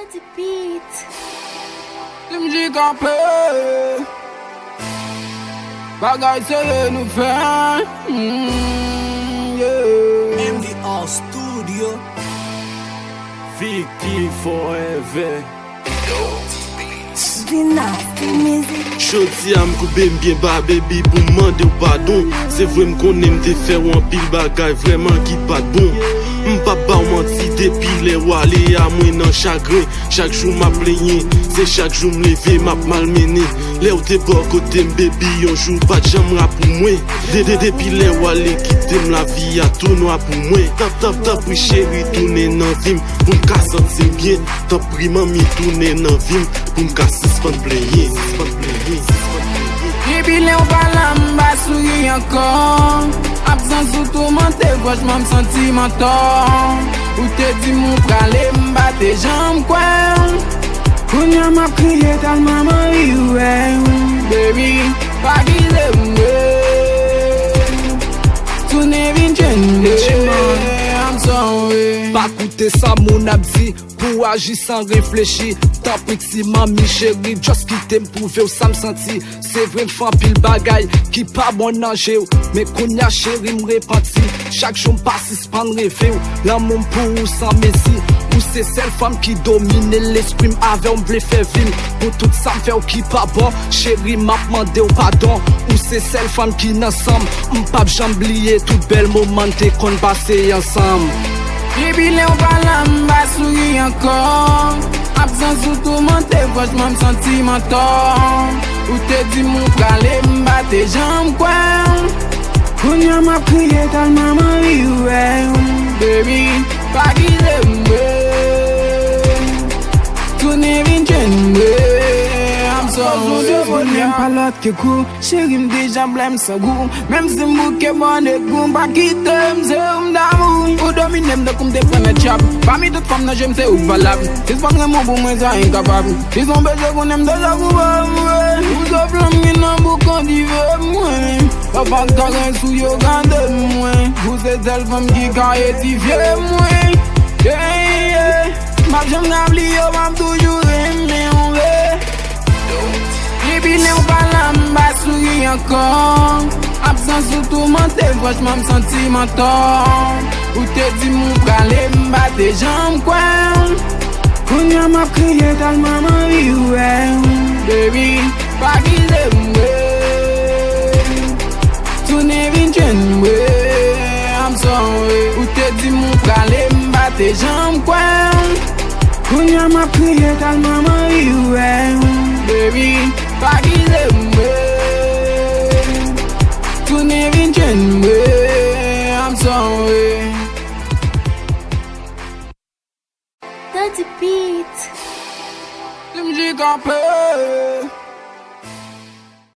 Dirty beat. Lim di kampe bagay seye nou fè yeah. MDR Studio Vicky forever. Dynasty music. Choti am koube mbyen ba baby pou mande ou pardon. Se vre m konen mte fè wan pil bagay vreman ki pat bon. M'pa ba ou manti depi le wale a mwen nan chagrin. Chaque jour m'a plenye, c'est chaque jour m'leve m'a malmené. Le ou te bo kote m'baby yon jour pat jam ra pou mwen. Depi le wale kite m la vie a tout noa pou mwen. Tap pri chéri tourne nan vim pou m'ka sentim bien. Tap pri mami tourne nan vim pou m'ka suspend plenye. Depi le ou pala mba souri ankon. Absent sou tou mante, franchement m'senti menton. Ou te di mou prale m'bate jam kwen. Kounya m'a kriye talman mari ouè. Baby, pa gize mwe. Toune vin chende, I'm sorry. Pa koute sa moun ap di, pou agi san reflechi. Tan prik si mami chéri, just kite m'prouve ou sa m'senti. Se vre m'fan pil bagay, ki pa bon nanje ou. Men konya chéri m'repenti, chak jou m'pasi s'pan reve ou. Lan moun pou ou san mesi, ou se sel fam ki domine l'esprit m'ave ou m'vle fè vim. Pou tout sa m'fè ou ki pa bon, chéri m'ap mande ou pardon. Ou se sel fam ki nansam, m'pap jambliye tout bel moment te kon passe ansam. Depi le ou pala mba souri ankon. Absent sou tou mante, franchement m'senti menton. Ou te di mou prale m'bate jam kwen. Kounya m'a kriye talman mari ouè. Baby, pa gize mwe. Toune vin chende, I'm sorry. M'm pa lot ke kou, chéri m'deja blèm sa gou. Mèm si m'bouke bon de kou, m'pa kite m'se ou m'damou. Ou domine m'de kou m'de prene chap. Pa mi tout fam nan jem se ou valab. Si s'pan remon pou mwen sa inkapab. Si son beze konen m'deja kou mwen. Ou so flam mi nan bou kondive mwen. Pa fak karen sou yo gande mwen. Ou se sel fam ki ka etifye mwen. Mak jem nabli yo mam toujou reme yon ve. Depi le ou pala mba souri ankon. Absent sou tou mante, franchement m'senti menton. Ou te di mou prale m'bate jam kwen. Kounya m'a kriye talman mari ouè. Baby, pa gize mwe. Toune vin chende, I'm sorry. Ou te di mou prale m'bate jam kwen. Kounya m'a kriye talman mari ouè. Baby, pa gize mwe. Toune vin chende, I'm sorry. Dirty beat. Lim di kampe